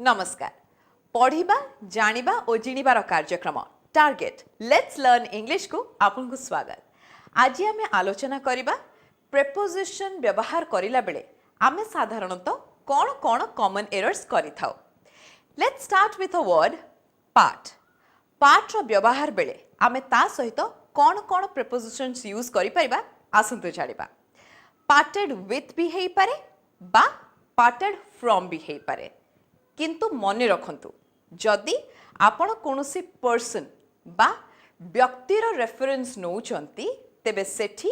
नमस्कार पढ़िबा जानिबा और जिनिबार कार्यक्रम टार्गेट लेट्स लर्न इंग्लिश को आपन को स्वागत। आज आम आलोचना करिबा प्रेपोजिशन व्यवहार करिला बेले आमे साधारणतः कौन कौन कॉमन एरर्स करि थाउ। Let's start with a word part. Part रो व्यवहार बेले आमे ता सहित कौन कौन प्रेपोजिशंस यूज करि परिबा आसंतु जानिबा। पार्टेड विथ भी हेई पारे बा पार्टेड फ्रॉम भी हेई पारे, किंतु मने रखंतु जदि आपण कोनोसी पर्सन बा व्यक्तिर रेफरेंस नौचंती तेबे सेठी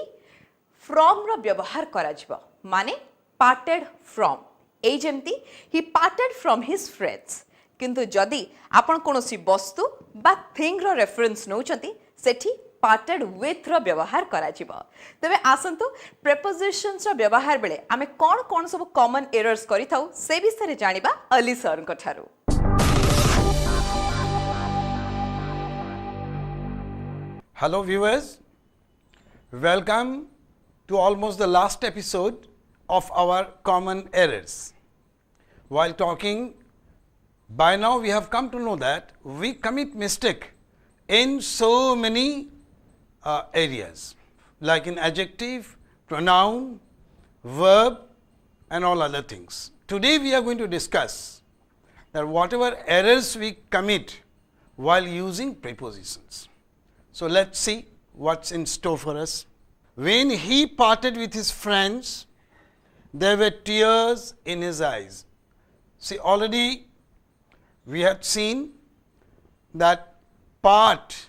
फ्रॉम रो व्यवहार करा जिवो, माने पार्टेड फ्रॉम। ए जेमती he parted from his friends, किंतु जदि आपण कोनोसी वस्तु बा थिंग रो रेफरेंस नौचंती सेठी पार्टेड विथ रो व्यवहार करा जिवो। तबे आसंतु प्रेपोजिशंस रो व्यवहार बेले आमे कोन कोन सब कॉमन एरर्स करि थाउ से विषय जानिबा अली सर को ठारू। Hello viewers, welcome to almost the last episode of our common errors. While talking, by now we have come to know that we commit mistake in so many areas, like in adjective, pronoun, verb and all other things. Today we are going to discuss that whatever errors we commit while using prepositions. So let's see what's in store for us. When he parted with his friends, there were tears in his eyes. See, already we had seen that part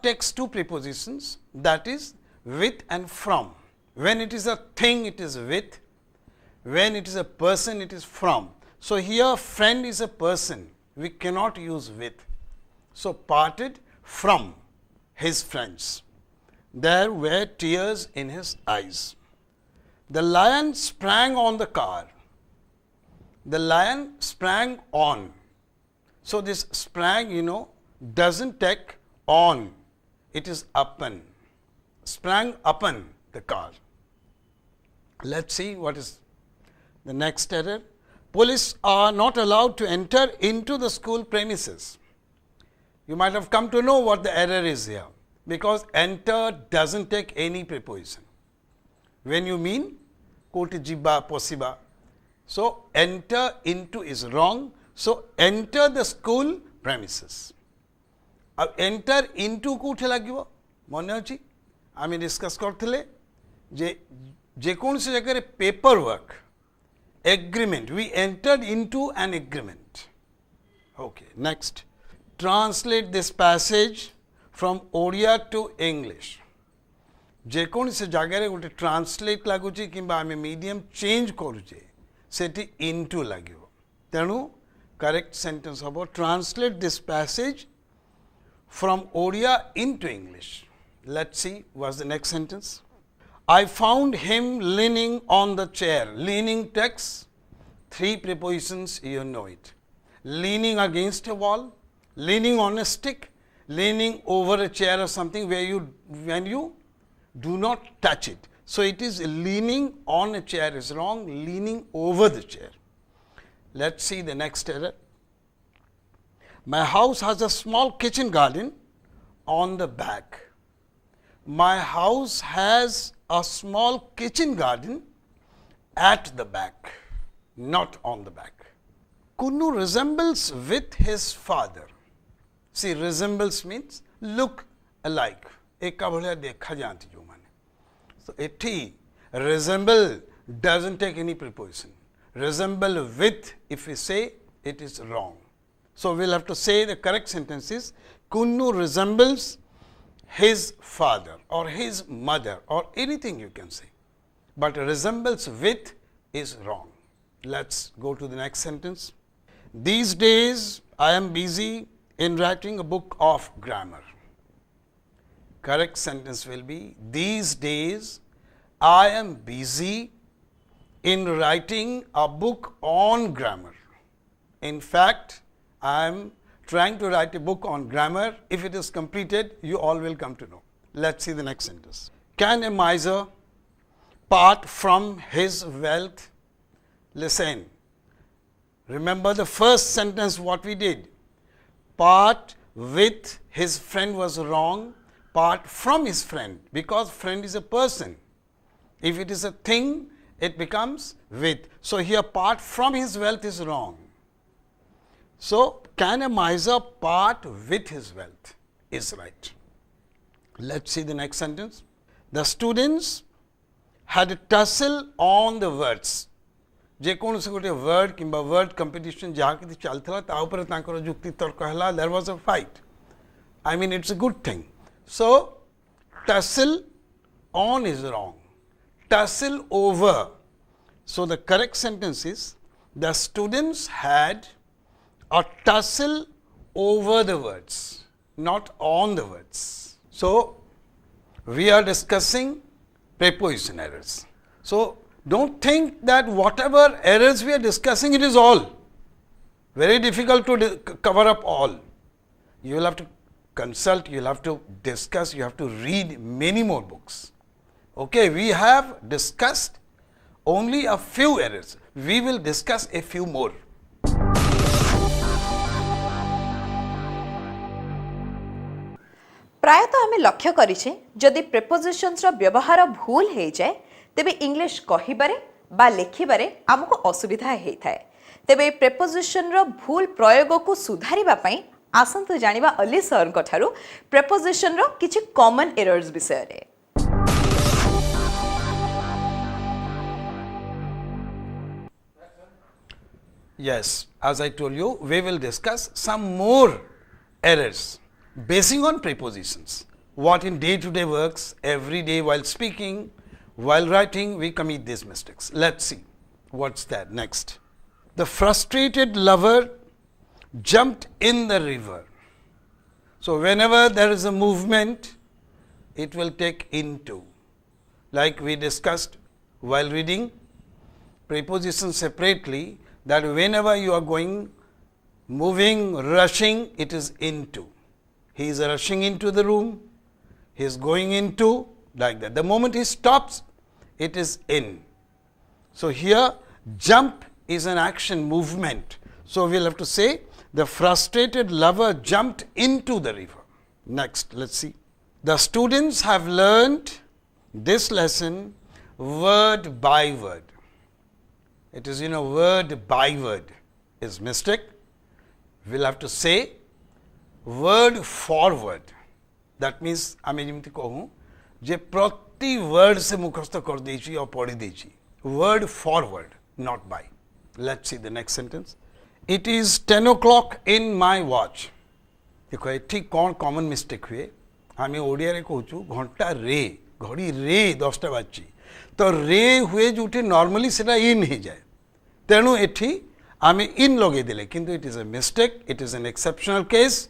takes two prepositions, that is with and from. When it is a thing, it is with. When it is a person, it is from. So here friend is a person, we cannot use with. So parted from his friends. There were tears in his eyes. The lion sprang on the car. The lion sprang on. So this sprang, doesn't take on, it is upon. Sprang upon the car. Let's see what is the next error. Police are not allowed to enter into the school premises. You might have come to know what the error is here, because enter doesn't take any preposition. When you mean koti jiba posiba, so enter into is wrong. So enter the school premises. Enter into कोठे लागिवो मने अछि आमी discuss करथिले जे कोन से जगह paper work agreement we entered into an agreement. Okay, next. Translate this passage from Odia to English. जे कोन से जगह गोटे ट्रांसलेट लागुची किबा आमी मीडियम चेंज करूचे सेठी इनटू लागिवो. तेनु करेक्ट सेंटेंस हबो translate this passage from Odia into English. Let's see what's the next sentence. I found him leaning on the chair. Leaning takes three prepositions, you know it. Leaning against a wall, leaning on a stick, leaning over a chair or something when you do not touch it. So it is leaning on a chair is wrong, leaning over the chair. Let's see the next error. My house has a small kitchen garden on the back. My house has a small kitchen garden at the back, not on the back. Kunnu resembles with his father. See, resembles means look alike. Eka bhaliya dekha janti jo mane. So ethi resemble doesn't take any preposition. Resemble with, if we say, it is wrong. So we'll have to say the correct sentence is Kunnu resembles his father or his mother or anything you can say. But resembles with is wrong. Let's go to the next sentence. These days I am busy in writing a book of grammar. Correct sentence will be these days I am busy in writing a book on grammar. In fact, I am trying to write a book on grammar. If it is completed, you all will come to know. Let's see the next sentence. Can a miser part from his wealth? Listen, Remember the first sentence what we did. Part with his friend was wrong. Part from his friend, because friend is a person. If it is a thing, it becomes with. So here part from his wealth is wrong. So can a miser part with his wealth is right. Let's see the next sentence. The students had a tussle on the words. जेकोसी गोटे word कि word competition जहाँ कि चलता जुक्ति तर्क है there was a fight I mean it's a good thing so tussle on is wrong tussle over so the correct sentence is the students had a tussle over the words not on the words. So we are discussing preposition errors. So don't think that whatever errors we are discussing, it is all. Very difficult to cover up all. You will have to consult, you will have to discuss, you have to read many more books. Okay, we have discussed only a few errors. We will discuss a few more. प्रायतः आम लक्ष्य करिछे जदि prepositions रो व्यवहार भूल हो जाए तेबे English कहिबारे बा लेखिबारे आमको असुविधा हेइथाय तेबे प्रेपोजिशन रो भूल प्रयोग को सुधारिबा पई आसंतु जानिबा अली सर को ठारू प्रेपोजिशन रो किछि कॉमन एरर्स विषय रे Yes, as I told you, we will discuss some more errors basing on prepositions. What in day-to-day works, every day while speaking, while writing, we commit these mistakes. Let's see what's that next. The frustrated lover jumped in the river. So whenever there is a movement, it will take into. Like we discussed while reading prepositions separately, that whenever you are going, moving, rushing, it is into. He is rushing into the room, he is going into, like that. The moment he stops, it is in. So here, jump is an action movement. So we'll have to say, the frustrated lover jumped into the river. Next, let's see. The students have learned this lesson word by word. It is, word by word is mistake. We'll have to say, word for word. That means आमे जेमती कहूँ जे प्रति word से मुखस्त कर देची और पढ़ी देची. Word for word, not by. Let's see the next sentence. It is 10 o'clock in my watch. देखो ये ठीक कौन common mistake हुए. आमे ओडिया रे कहूँ घंटा रे घड़ी रे 10टा बाजी. तो रे हुए जोटे normally सेटा in ही जाए. तेणु एठी आमे in लगे दिले. किंतु it is a mistake. It is an exceptional case.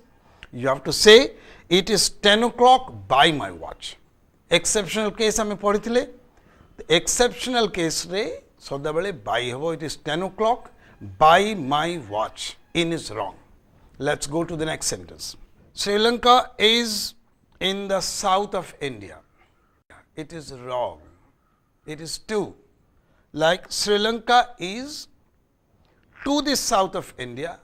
You have to say, it is 10 o'clock by my watch. Exceptional case हमें पढ़ी थिले. Exceptional case रे सदा बेले by हबो. It is 10 o'clock by my watch. In is wrong. Let's go to the next sentence. Sri Lanka is in the south of India. It is wrong. It is to. Like Sri Lanka is to the south of India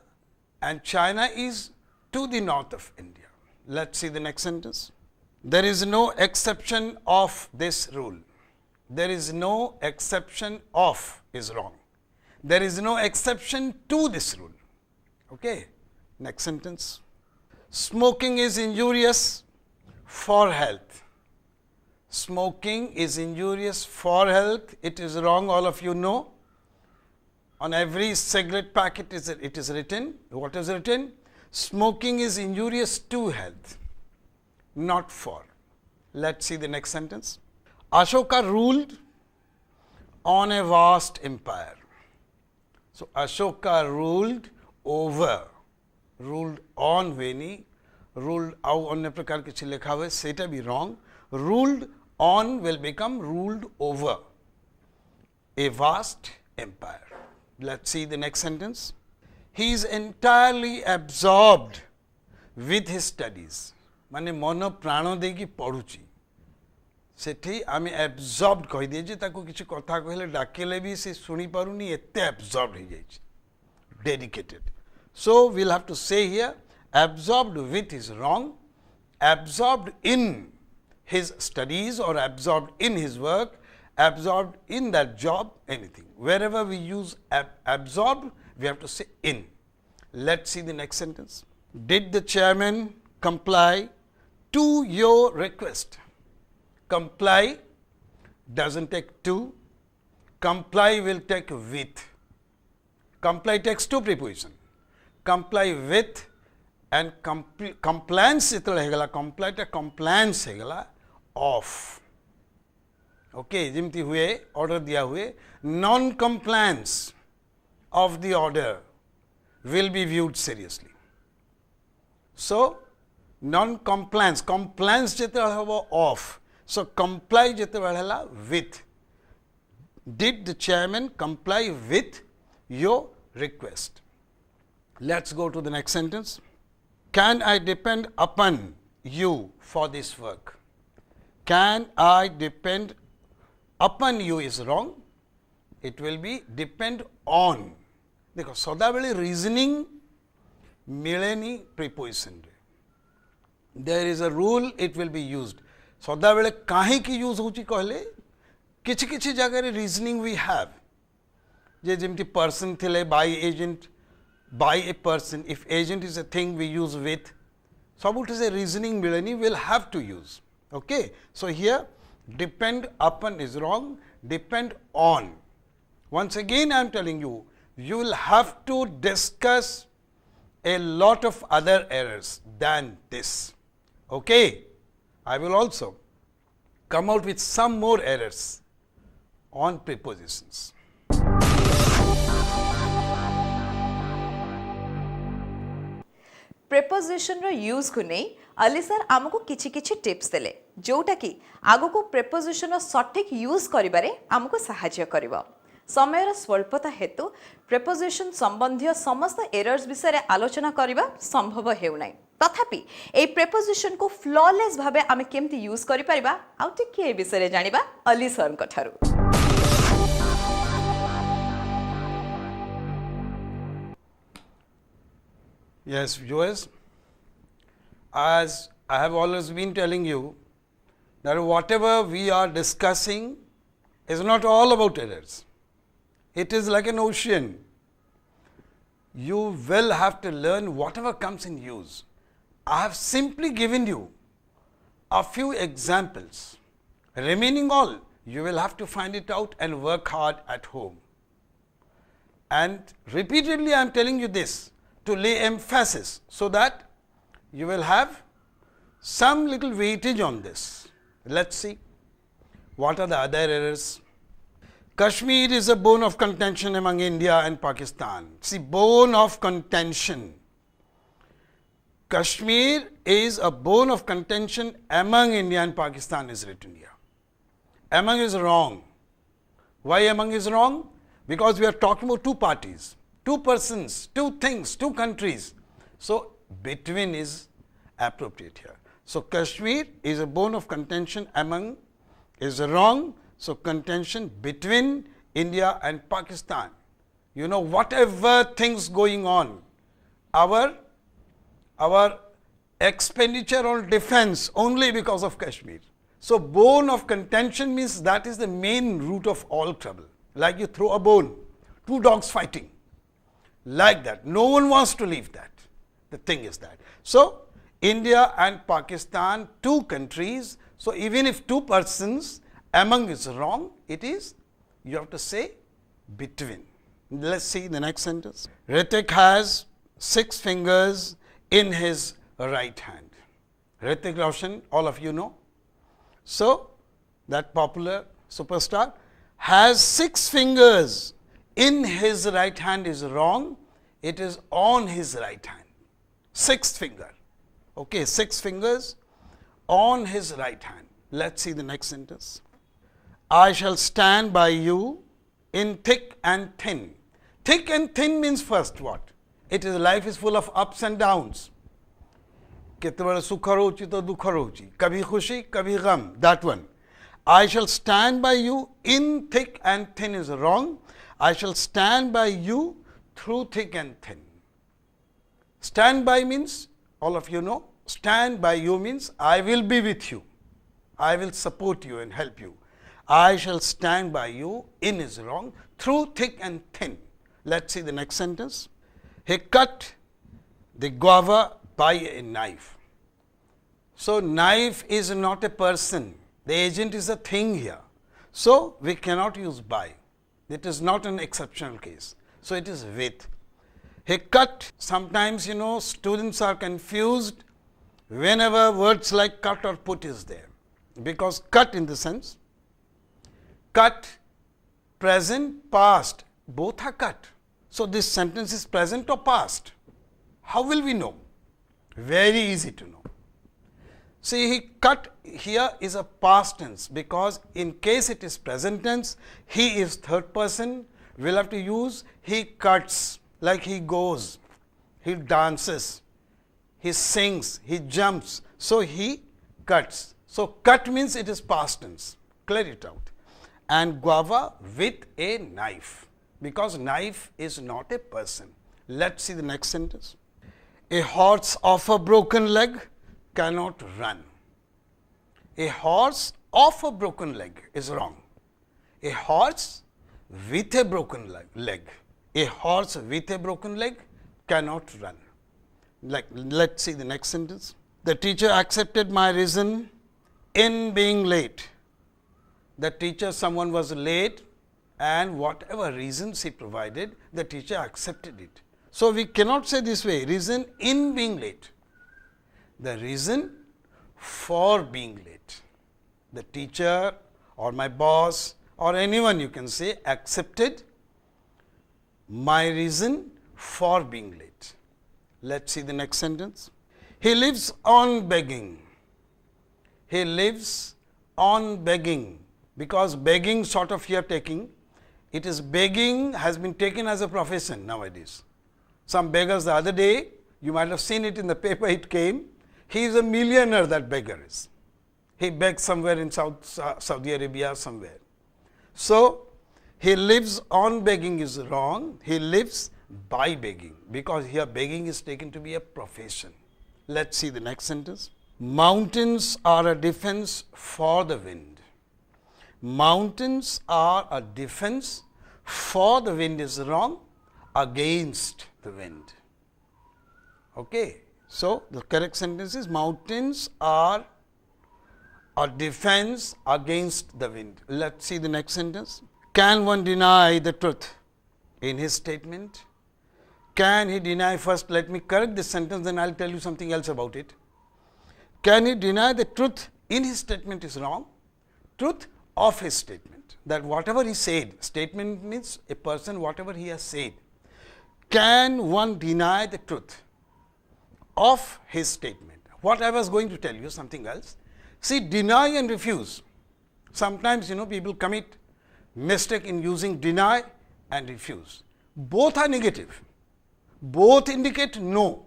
and China is to the north of India. Let's see the next sentence. There is no exception of this rule. There is no exception of is wrong. There is no exception to this rule. Okay. Next sentence. Smoking is injurious for health. Smoking is injurious for health. It is wrong, all of you know. On every cigarette packet it is written. What is written? Smoking is injurious to health, not for. Let's see the next sentence. Ashoka ruled on a vast empire. So Ashoka ruled over, ruled on Veni, ruled out on a prakar kichhi lekha hua seta be wrong. Ruled on will become ruled over a vast empire. Let's see the next sentence. He is entirely absorbed with his studies. माने मन प्राण देकी पढ़ुची सेठी आमे absorbed कहि दे जे ताको किछि कथा कहले डाकेले भी से सुनी पारुनी एते absorbed हो जाई. dedicated. So, we will have to say here absorbed with is wrong, absorbed in his studies or absorbed in his work, absorbed in that job, anything. Wherever we use absorbed, we have to say in. Let us see the next sentence. Did the chairman comply to your request? Comply does not take to, comply will take with. Comply takes two preposition. Comply with and compliance comply ta compliance of. Okay, jimti हुए order दिया हुए non compliance of the order will be viewed seriously. So, non compliance jete of. So, comply jete with. Did the chairman comply with your request? Let us go to the next sentence. Can I depend upon you for this work? Can I depend upon you is wrong. It will be depend on. देखो सदाबेले reasoning मिलेनी preposition रे. There is a rule it will be used. सदाबेले काहे की use होची कहले किछि किछि जगह रे reasoning we have. J जेमती person थिले by agent, by a person. If agent is a thing we use with. सबुठ से reasoning मिलेनी will have to use. Okay. So here depend upon is wrong. Depend on. Once again I am telling you, you will have to discuss a lot of other errors than this. Okay. I will also come out with some more errors on prepositions. Preposition रो use को नहीं Ali sir आमको किछि किछि tips देले जोटा कि आगो को प्रेपोजिशन रो सटीक यूज करिबारे आमको सहायता करिवो समय स्वल्पता हेतु प्रेपोजिशन संबंधी समस्त एरर्स विषय आलोचना करबा संभव हेउ नै तथापि ए प्रेपोजिशन को फ्लॉलेस भाबे आमे केमति यूज करि परिबा आउ टिके ए विषय जानिबा अली सर कठारु. Yes, viewers, as I have always been telling you that whatever we are discussing is not all about errors. It is like an ocean. You will have to learn whatever comes in use. I have simply given you a few examples. Remaining all, you will have to find it out and work hard at home. And repeatedly I am telling you this to lay emphasis so that you will have some little weightage on this. Let us see what are the other errors. Kashmir is a bone of contention among India and Pakistan. See, bone of contention. Kashmir is a bone of contention among India and Pakistan is written here. Among is wrong. Why among is wrong? Because we are talking about two parties. Two persons, two things, two countries. So, between is appropriate here. So, Kashmir is a bone of contention among is wrong. So, contention between India and Pakistan. You know, whatever things going on, our expenditure on defense only because of Kashmir. So, bone of contention means that is the main root of all trouble. Like you throw a bone, two dogs fighting. Like that. No one wants to leave that. The thing is that. So, India and Pakistan, two countries. So, even if two persons, among is wrong, it is, you have to say between. Let us see the next sentence. Ritik has 6 fingers in his right hand. Ritik Roshan, all of you know. So, that popular superstar has 6 fingers. In his right hand is wrong, it is on his right hand. 6th finger. Okay, 6 fingers on his right hand. Let us see the next sentence. I shall stand by you in thick and thin. Thick and thin means first what? It is life is full of ups and downs. Keteବେଳେ ସୁଖ ରହୁଛି ତ ଦୁଃଖ ରହୁଛି. कभी खुशी, कभी गम. That one. I shall stand by you in thick and thin is wrong. I shall stand by you through thick and thin. Stand by means, all of you know, stand by you means I will be with you. I will support you and help you. I shall stand by you in is wrong, through thick and thin. Let's see the next sentence. He cut the guava by a knife. So, knife is not a person, the agent is a thing here. So, we cannot use by, it is not an exceptional case. So, it is with. He cut, sometimes you know students are confused whenever words like cut or put is there, because cut in the sense, cut, present, past, both are cut. So, this sentence is present or past. How will we know? Very easy to know. See, he cut here is a past tense, because in case it is present tense, he is third person, we will have to use he cuts, like he goes, he dances, he sings, he jumps. So, he cuts. So, cut means it is past tense, clear it out. And guava with a knife, because knife is not a person. Let us see the next sentence. A horse of a broken leg cannot run. A horse of a broken leg is wrong. A horse with a broken leg. A horse with a broken leg cannot run. Let's see the next sentence. The teacher accepted my reason in being late. The teacher, someone was late, and whatever reasons he provided, the teacher accepted it. So, we cannot say this way, reason in being late. The reason for being late. The teacher or my boss or anyone you can say accepted my reason for being late. Let us see the next sentence. He lives on begging. He lives on begging, because begging sort of here taking, it is begging has been taken as a profession nowadays. Some beggars the other day, you might have seen it in the paper, it came, he is a millionaire, that beggar is. He begs somewhere in Saudi Arabia somewhere. So, he lives on begging is wrong, he lives by begging, because here begging is taken to be a profession. Let us see the next sentence. Mountains are a defense for the wind. Mountains are a defense for the wind is wrong, against the wind. Okay. So, the correct sentence is mountains are a defense against the wind. Let us see the next sentence. Can one deny the truth in his statement? Can he deny, first let me correct this sentence, then I will tell you something else about it. Can he deny the truth in his statement is wrong? Truth of his statement, that whatever he said, statement means a person whatever he has said. Can one deny the truth of his statement? What I was going to tell you something else. See, deny and refuse. Sometimes you know people commit mistake in using deny and refuse. Both are negative. Both indicate no.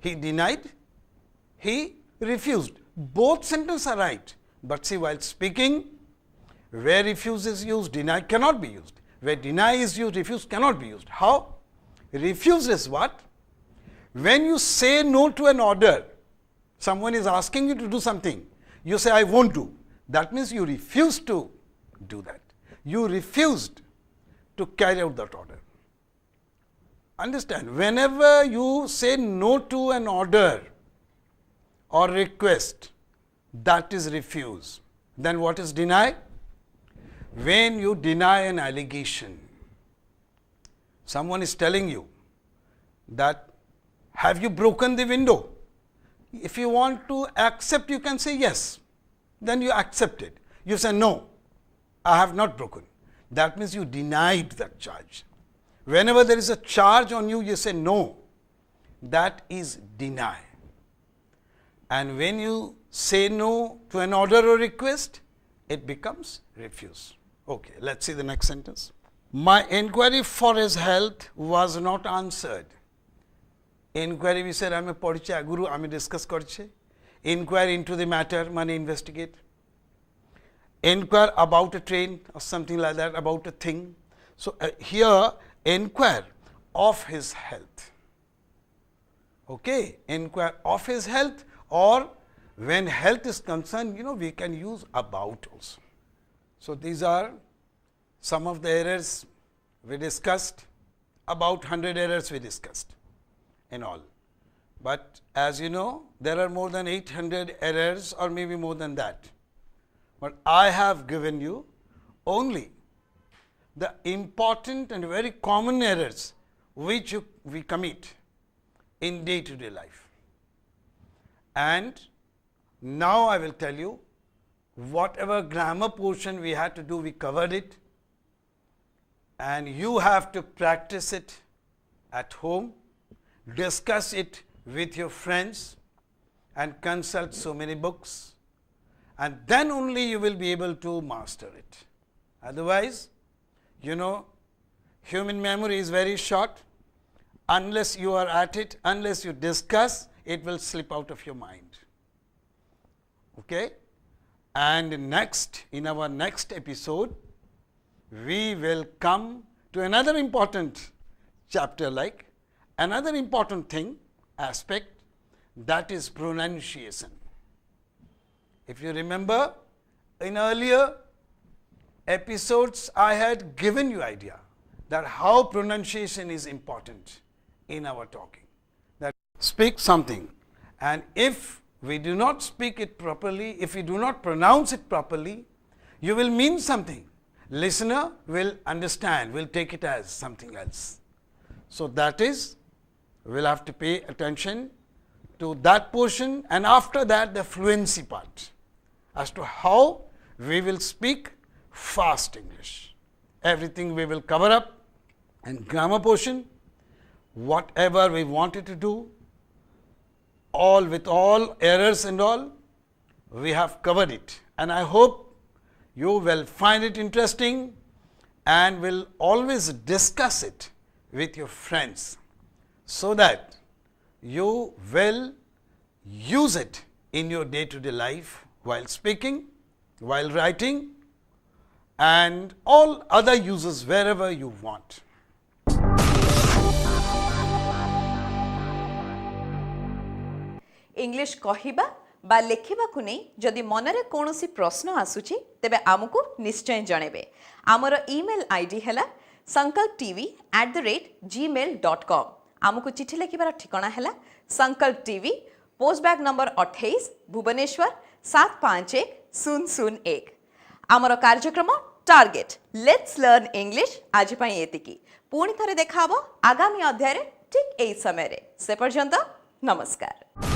He denied, he refused. Both sentences are right. But see, while speaking, where refuse is used, deny cannot be used. Where deny is used, refuse cannot be used. How? Refuse is what? When you say no to an order, someone is asking you to do something, you say I won't do. That means you refuse to do that. You refused to carry out that order. Understand, whenever you say no to an order or request, that is refuse. Then what is deny? When you deny an allegation, someone is telling you that have you broken the window? If you want to accept, you can say yes, then you accept it. You say no, I have not broken. That means you denied that charge. Whenever there is a charge on you, you say no, that is deny. And when you say no to an order or request, it becomes refuse. Okay, let us see the next sentence. My inquiry for his health was not answered. Inquiry বিষয়ে আমি পড়ছি আগুরু আমি discuss করছি inquire into the matter মানে investigate, inquire about a train or something like that, about a thing. So, here inquire of his health. Okay, inquire of his health, or when health is concerned, we can use about also. So, these are some of the errors we discussed, about 100 errors we discussed in all. But as you know, there are more than 800 errors or maybe more than that. But I have given you only the important and very common errors which we commit in day-to-day life. And now I will tell you, whatever grammar portion we had to do, we covered it, and you have to practice it at home, discuss it with your friends, and consult so many books, and then only you will be able to master it. Otherwise, human memory is very short. Unless you are at it, unless you discuss, it will slip out of your mind. Okay? And in our next episode, we will come to another important chapter, like another important thing, aspect, that is pronunciation. If you remember, in earlier episodes, I had given you idea that how pronunciation is important in our talking. That speak something, and if we do not speak it properly, if we do not pronounce it properly, you will mean something. Listener will understand, will take it as something else. So that is, we will have to pay attention to that portion, and after that the fluency part, as to how we will speak fast English. Everything we will cover up, and grammar portion, whatever we wanted to do, all with all errors and all, we have covered it. And I hope you will find it interesting and will always discuss it with your friends, so that you will use it in your day-to-day life while speaking, while writing, and all other uses wherever you want. English कहिबा बा लेखिबा को नहीं जदि मनरे कोनोसी प्रश्न आसुची तेबे आमको निश्चय जणेबे। आमर ईमेल आईडी हैला sankalptv@gmail.com। आमको चिठी लेखिबार ठिकाना हैला Sankalp TV, post bag number 28, Bhubaneswar 751001। आमर कार्यक्रम टार्गेट लेट्स लर्न इंग्लिश आज पई एतिकी। पुणी थरे देखाबो आगामी अध्याय रे ठीक एई समय रे। से पर्यंत नमस्कार।